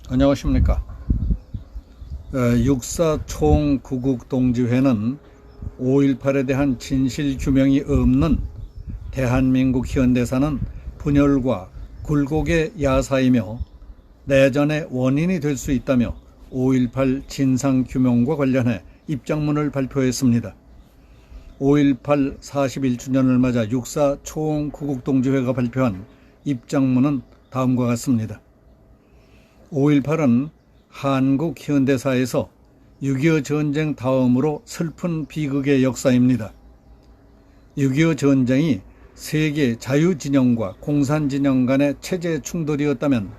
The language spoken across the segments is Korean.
안녕하십니까. 육사 총구국동지회는 5.18에 대한 진실 규명이 없는 대한민국 현대사는 분열과 굴곡의 야사이며 내전의 원인이 될 수 있다며 5.18 진상규명과 관련해 입장문을 발표했습니다. 5.18 41주년을 맞아 육사 총구국동지회가 발표한 입장문은 다음과 같습니다. 5.18은 한국 현대사에서 6.25 전쟁 다음으로 슬픈 비극의 역사입니다. 6.25 전쟁이 세계 자유진영과 공산진영 간의 체제 충돌이었다면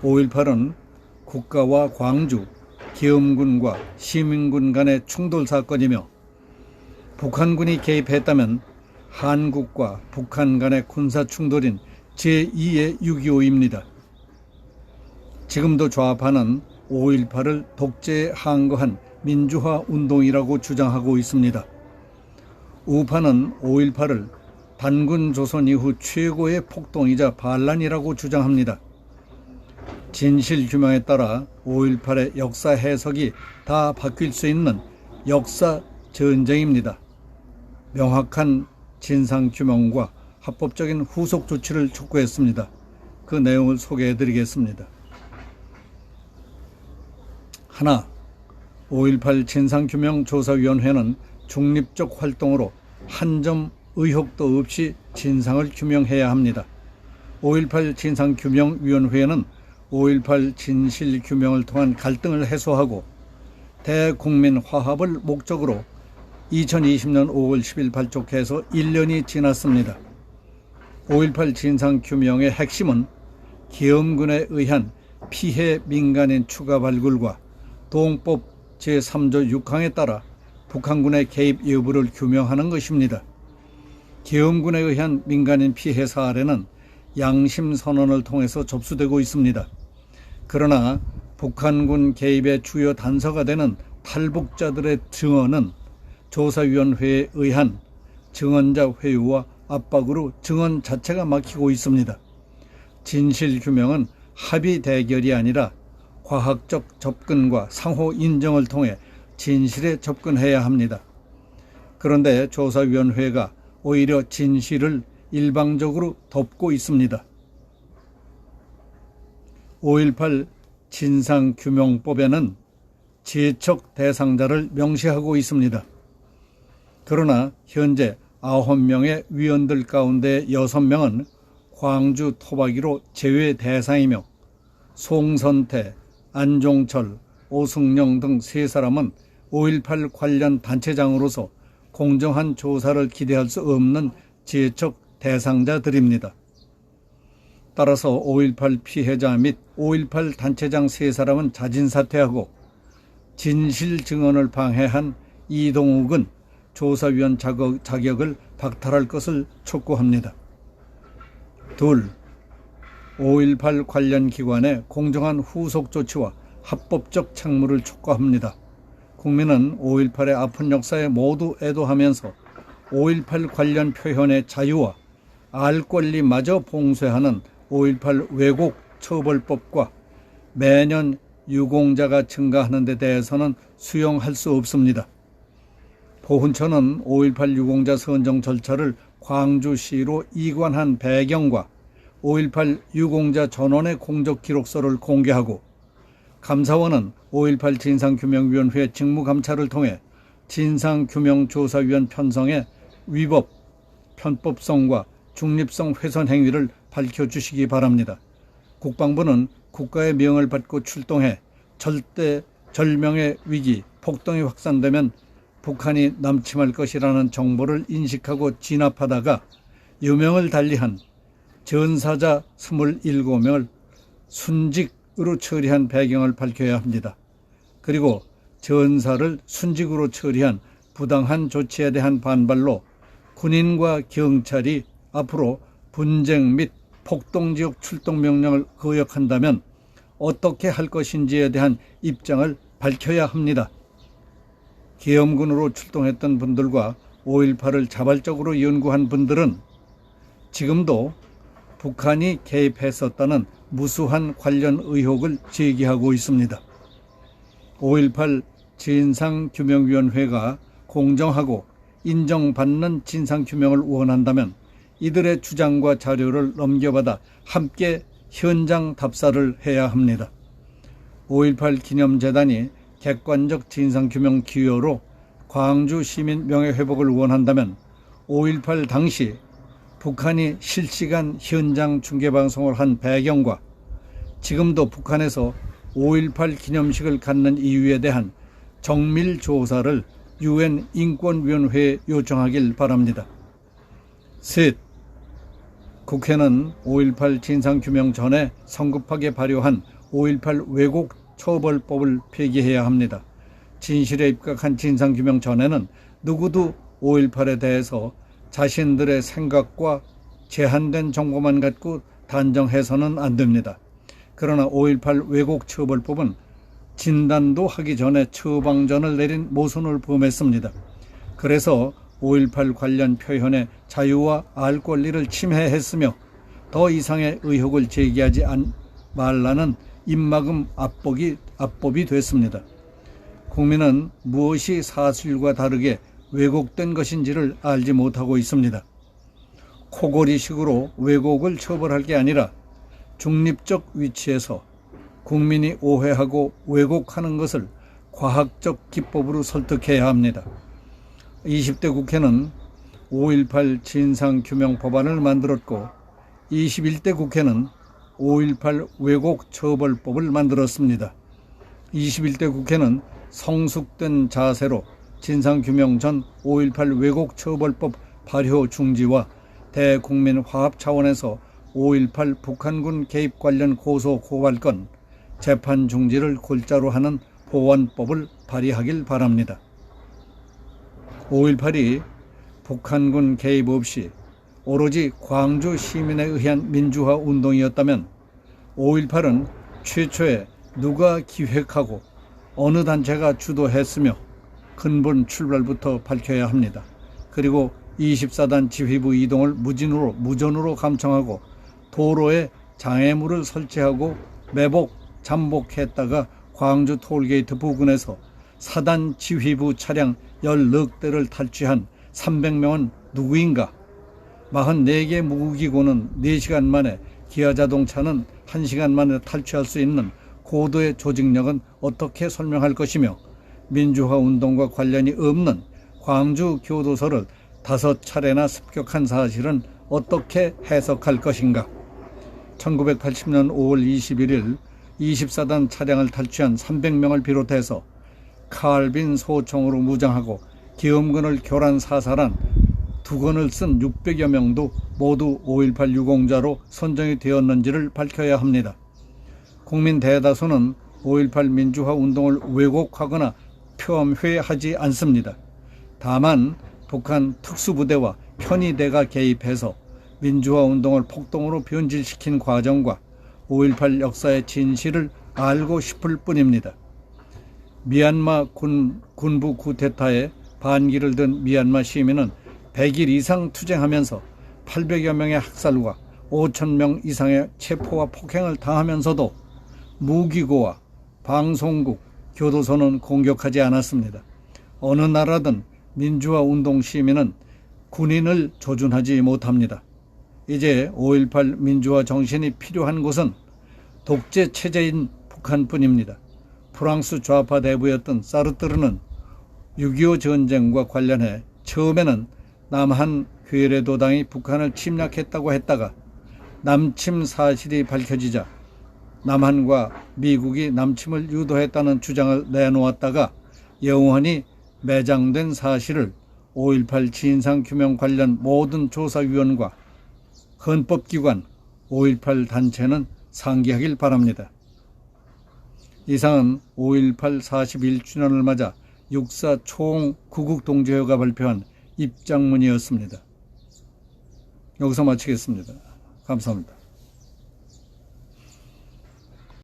5.18은 국가와 광주, 계엄군과 시민군 간의 충돌 사건이며 북한군이 개입했다면 한국과 북한 간의 군사 충돌인 제2의 6.25입니다. 지금도 좌파는 5.18을 독재에 항거한 민주화 운동이라고 주장하고 있습니다. 우파는 5.18을 단군 조선 이후 최고의 폭동이자 반란이라고 주장합니다. 진실 규명에 따라 5.18의 역사 해석이 다 바뀔 수 있는 역사 전쟁입니다. 명확한 진상 규명과 합법적인 후속 조치를 촉구했습니다. 그 내용을 소개해 드리겠습니다. 하나, 5.18 진상규명조사위원회는 중립적 활동으로 한 점 의혹도 없이 진상을 규명해야 합니다. 5.18 진상규명위원회는 5.18 진실규명을 통한 갈등을 해소하고 대국민 화합을 목적으로 2020년 5월 10일 발족해서 1년이 지났습니다. 5.18 진상규명의 핵심은 계엄군에 의한 피해 민간인 추가 발굴과 동법 제3조 6항에 따라 북한군의 개입 여부를 규명하는 것입니다. 계엄군에 의한 민간인 피해 사례는 양심선언을 통해서 접수되고 있습니다. 그러나 북한군 개입의 주요 단서가 되는 탈북자들의 증언은 조사위원회에 의한 증언자 회유와 압박으로 증언 자체가 막히고 있습니다. 진실규명은 합의 대결이 아니라 과학적 접근과 상호 인정을 통해 진실에 접근해야 합니다. 그런데 조사위원회가 오히려 진실을 일방적으로 덮고 있습니다. 5.18 진상규명법에는 제척 대상자를 명시하고 있습니다. 그러나 현재 9명의 위원들 가운데 6명은 광주 토박이로 제외 대상이며 송선태, 안종철, 오승영 등 3사람은 5.18 관련 단체장으로서 공정한 조사를 기대할 수 없는 제척 대상자들입니다. 따라서 5.18 피해자 및 5.18 단체장 3사람은 자진 사퇴하고 진실 증언을 방해한 이동욱은 조사위원 자격을 박탈할 것을 촉구합니다. 둘, 5.18 관련 기관의 공정한 후속 조치와 합법적 책무를 촉구합니다. 국민은 5.18의 아픈 역사에 모두 애도하면서 5.18 관련 표현의 자유와 알 권리마저 봉쇄하는 5.18 왜곡 처벌법과 매년 유공자가 증가하는 데 대해서는 수용할 수 없습니다. 보훈처는 5.18 유공자 선정 절차를 광주시로 이관한 배경과 5.18 유공자 전원의 공적기록서를 공개하고 감사원은 5.18 진상규명위원회 직무감찰을 통해 진상규명조사위원 편성의 위법, 편법성과 중립성 훼손 행위를 밝혀주시기 바랍니다. 국방부는 국가의 명을 받고 출동해 절대 절명의 위기, 폭동이 확산되면 북한이 남침할 것이라는 정보를 인식하고 진압하다가 유명을 달리한 전사자 27명을 순직으로 처리한 배경을 밝혀야 합니다. 그리고 전사를 순직으로 처리한 부당한 조치에 대한 반발로 군인과 경찰이 앞으로 분쟁 및 폭동지역 출동 명령을 거역한다면 어떻게 할 것인지에 대한 입장을 밝혀야 합니다. 계엄군으로 출동했던 분들과 5.18을 자발적으로 연구한 분들은 지금도 북한이 개입했었다는 무수한 관련 의혹을 제기하고 있습니다. 5.18 진상규명위원회가 공정하고 인정받는 진상규명을 원한다면 이들의 주장과 자료를 넘겨받아 함께 현장 답사를 해야 합니다. 5.18 기념재단이 객관적 진상규명 기여로 광주 시민 명예회복을 원한다면 5.18 당시 북한이 실시간 현장 중계방송을 한 배경과 지금도 북한에서 5.18 기념식을 갖는 이유에 대한 정밀 조사를 UN 인권위원회에 요청하길 바랍니다. 셋, 국회는 5.18 진상규명 전에 성급하게 발효한 5.18 왜곡 처벌법을 폐기해야 합니다. 진실에 입각한 진상규명 전에는 누구도 5.18에 대해서 자신들의 생각과 제한된 정보만 갖고 단정해서는 안 됩니다. 그러나 5.18 왜곡 처벌법은 진단도 하기 전에 처방전을 내린 모순을 범했습니다. 그래서 5.18 관련 표현의 자유와 알 권리를 침해했으며 더 이상의 의혹을 제기하지 말라는 입막음 압법이 됐습니다. 국민은 무엇이 사실과 다르게 왜곡된 것인지를 알지 못하고 있습니다. 코골이식으로 왜곡을 처벌할 게 아니라 중립적 위치에서 국민이 오해하고 왜곡하는 것을 과학적 기법으로 설득해야 합니다. 20대 국회는 5.18 진상규명 법안을 만들었고 21대 국회는 5.18 왜곡 처벌법을 만들었습니다. 21대 국회는 성숙된 자세로 진상규명 전 5.18 왜곡 처벌법 발효 중지와 대국민 화합 차원에서 5.18 북한군 개입 관련 고소 고발건 재판 중지를 골자로 하는 보완법을 발의하길 바랍니다. 5.18이 북한군 개입 없이 오로지 광주 시민에 의한 민주화 운동이었다면 5.18은 최초에 누가 기획하고 어느 단체가 주도했으며 근본 출발부터 밝혀야 합니다. 그리고 24단 지휘부 이동을 무전으로 감청하고 도로에 장애물을 설치하고 매복, 잠복했다가 광주 톨게이트 부근에서 사단 지휘부 차량 14대를 탈취한 300명은 누구인가? 44개 무기고는 4시간 만에, 기아자동차는 1시간 만에 탈취할 수 있는 고도의 조직력은 어떻게 설명할 것이며 민주화 운동과 관련이 없는 광주 교도소를 5차례나 습격한 사실은 어떻게 해석할 것인가? 1980년 5월 21일 24단 차량을 탈취한 300명을 비롯해서 칼빈 소총으로 무장하고 기엄근을 교란 사살한 두건을 쓴 600여 명도 모두 5.18 유공자로 선정이 되었는지를 밝혀야 합니다. 국민 대다수는 5.18 민주화 운동을 왜곡하거나 폄훼하지 않습니다. 다만 북한 특수부대와 편의대가 개입해서 민주화 운동을 폭동으로 변질시킨 과정과 5.18 역사의 진실을 알고 싶을 뿐입니다. 미얀마 군부 쿠데타에 반기를 든 미얀마 시민은 100일 이상 투쟁하면서 800여 명의 학살과 5,000명 이상의 체포와 폭행을 당하면서도 무기고와 방송국, 교도소는 공격하지 않았습니다. 어느 나라든 민주화 운동 시민은 군인을 조준하지 못합니다. 이제 5.18 민주화 정신이 필요한 곳은 독재 체제인 북한뿐입니다. 프랑스 좌파 대부였던 사르트르는 6.25 전쟁과 관련해 처음에는 남한 괴뢰도당이 북한을 침략했다고 했다가 남침 사실이 밝혀지자 남한과 미국이 남침을 유도했다는 주장을 내놓았다가 영원히 매장된 사실을 5.18 진상규명 관련 모든 조사위원과 헌법기관 5.18 단체는 상기하길 바랍니다. 이상은 5.18 41주년을 맞아 육사 총구국동지회가 발표한 입장문이었습니다. 여기서 마치겠습니다. 감사합니다.